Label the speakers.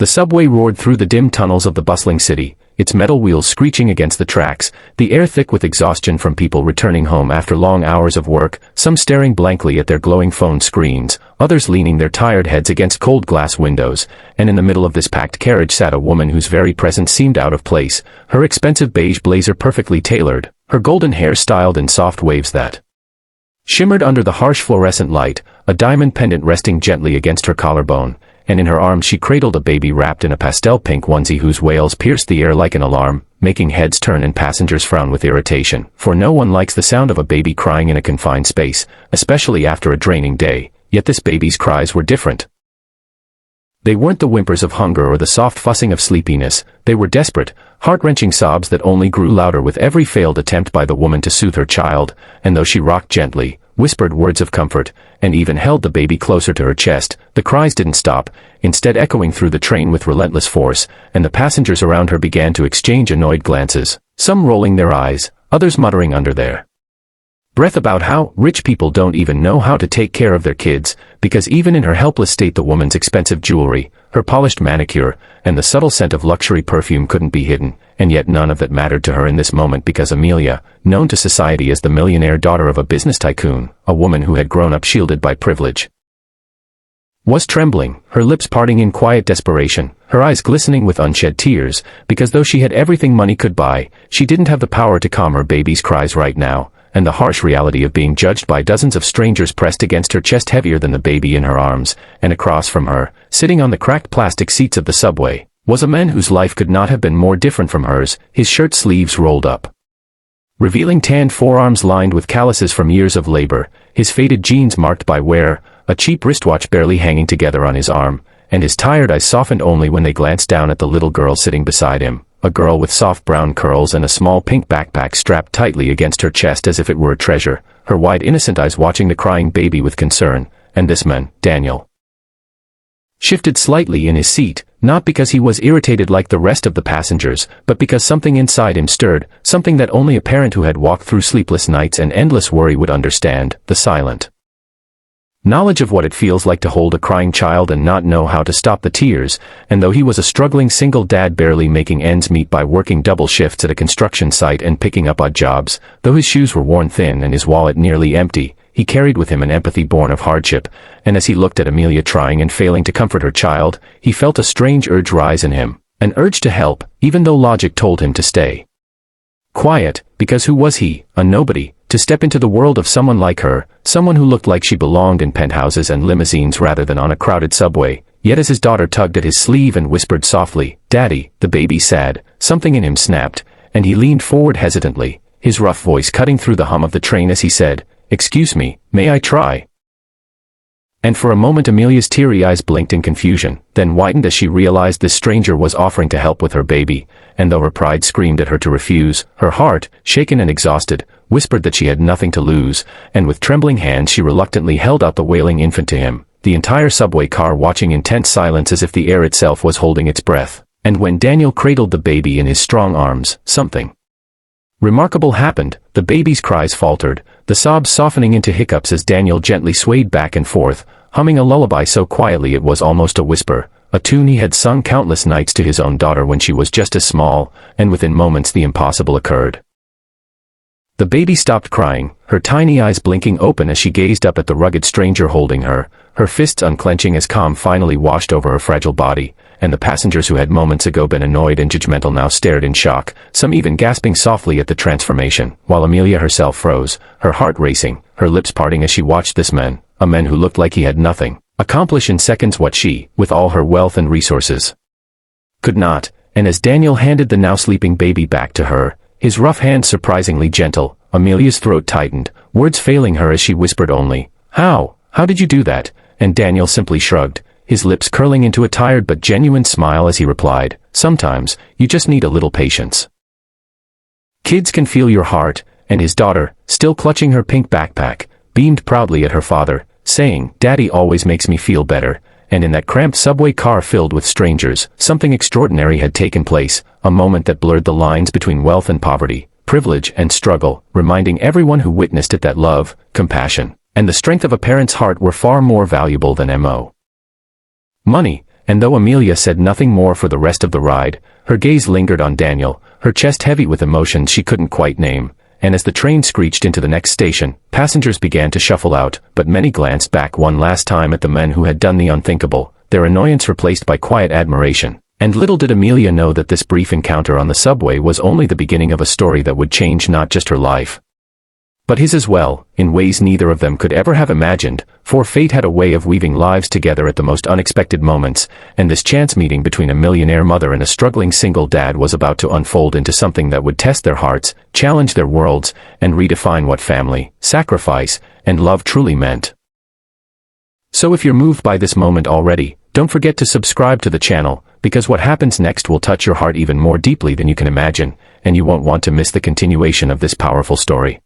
Speaker 1: The subway roared through the dim tunnels of the bustling city, its metal wheels screeching against the tracks, the air thick with exhaustion from people returning home after long hours of work, some staring blankly at their glowing phone screens, others leaning their tired heads against cold glass windows, and in the middle of this packed carriage sat a woman whose very presence seemed out of place, her expensive beige blazer perfectly tailored, her golden hair styled in soft waves that shimmered under the harsh fluorescent light, a diamond pendant resting gently against her collarbone, and in her arms she cradled a baby wrapped in a pastel pink onesie whose wails pierced the air like an alarm, making heads turn and passengers frown with irritation, for no one likes the sound of a baby crying in a confined space, especially after a draining day, yet this baby's cries were different. They weren't the whimpers of hunger or the soft fussing of sleepiness, they were desperate, heart-wrenching sobs that only grew louder with every failed attempt by the woman to soothe her child, and though she rocked gently, whispered words of comfort, and even held the baby closer to her chest, the cries didn't stop, instead echoing through the train with relentless force, and the passengers around her began to exchange annoyed glances, some rolling their eyes, others muttering under their breath about how rich people don't even know how to take care of their kids, because even in her helpless state the woman's expensive jewelry, her polished manicure, and the subtle scent of luxury perfume couldn't be hidden, and yet none of that mattered to her in this moment because Amelia, known to society as the millionaire daughter of a business tycoon, a woman who had grown up shielded by privilege, was trembling, her lips parting in quiet desperation, her eyes glistening with unshed tears, because though she had everything money could buy, she didn't have the power to calm her baby's cries right now, and the harsh reality of being judged by dozens of strangers pressed against her chest heavier than the baby in her arms, and across from her, sitting on the cracked plastic seats of the subway, was a man whose life could not have been more different from hers, his shirt sleeves rolled up, revealing tanned forearms lined with calluses from years of labor, his faded jeans marked by wear, a cheap wristwatch barely hanging together on his arm, and his tired eyes softened only when they glanced down at the little girl sitting beside him, a girl with soft brown curls and a small pink backpack strapped tightly against her chest as if it were a treasure, her wide innocent eyes watching the crying baby with concern, and this man, Daniel, shifted slightly in his seat, not because he was irritated like the rest of the passengers, but because something inside him stirred, something that only a parent who had walked through sleepless nights and endless worry would understand, the silent knowledge of what it feels like to hold a crying child and not know how to stop the tears, and though he was a struggling single dad barely making ends meet by working double shifts at a construction site and picking up odd jobs, though his shoes were worn thin and his wallet nearly empty, he carried with him an empathy born of hardship, and as he looked at Amelia trying and failing to comfort her child, he felt a strange urge rise in him, an urge to help, even though logic told him to stay quiet, because who was he, a nobody, to step into the world of someone like her, someone who looked like she belonged in penthouses and limousines rather than on a crowded subway, yet as his daughter tugged at his sleeve and whispered softly, "Daddy," the baby said, something in him snapped, and he leaned forward hesitantly, his rough voice cutting through the hum of the train as he said, "Excuse me, may I try?" And for a moment Amelia's teary eyes blinked in confusion, then widened as she realized this stranger was offering to help with her baby, and though her pride screamed at her to refuse, her heart, shaken and exhausted, whispered that she had nothing to lose, and with trembling hands she reluctantly held out the wailing infant to him, the entire subway car watching in tense silence as if the air itself was holding its breath. And when Daniel cradled the baby in his strong arms, something remarkable happened. The baby's cries faltered, the sobs softening into hiccups as Daniel gently swayed back and forth, humming a lullaby so quietly it was almost a whisper, a tune he had sung countless nights to his own daughter when she was just as small, and within moments the impossible occurred. The baby stopped crying, her tiny eyes blinking open as she gazed up at the rugged stranger holding her, her fists unclenching as calm finally washed over her fragile body, and the passengers who had moments ago been annoyed and judgmental now stared in shock, some even gasping softly at the transformation, while Amelia herself froze, her heart racing, her lips parting as she watched this man, a man who looked like he had nothing, accomplish in seconds what she, with all her wealth and resources, could not. And as Daniel handed the now sleeping baby back to her, his rough hands surprisingly gentle, Amelia's throat tightened, words failing her as she whispered only, "How did you do that?" And Daniel simply shrugged, his lips curling into a tired but genuine smile as he replied, "Sometimes, you just need a little patience. Kids can feel your heart," and his daughter, still clutching her pink backpack, beamed proudly at her father, saying, "Daddy always makes me feel better." And in that cramped subway car filled with strangers, something extraordinary had taken place, a moment that blurred the lines between wealth and poverty, privilege and struggle, reminding everyone who witnessed it that love, compassion, and the strength of a parent's heart were far more valuable than money, and though Amelia said nothing more for the rest of the ride, her gaze lingered on Daniel, her chest heavy with emotions she couldn't quite name. And as the train screeched into the next station, passengers began to shuffle out, but many glanced back one last time at the men who had done the unthinkable, their annoyance replaced by quiet admiration. And little did Amelia know that this brief encounter on the subway was only the beginning of a story that would change not just her life, but his as well, in ways neither of them could ever have imagined, for fate had a way of weaving lives together at the most unexpected moments, and this chance meeting between a millionaire mother and a struggling single dad was about to unfold into something that would test their hearts, challenge their worlds, and redefine what family, sacrifice, and love truly meant. So if you're moved by this moment already, don't forget to subscribe to the channel, because what happens next will touch your heart even more deeply than you can imagine, and you won't want to miss the continuation of this powerful story.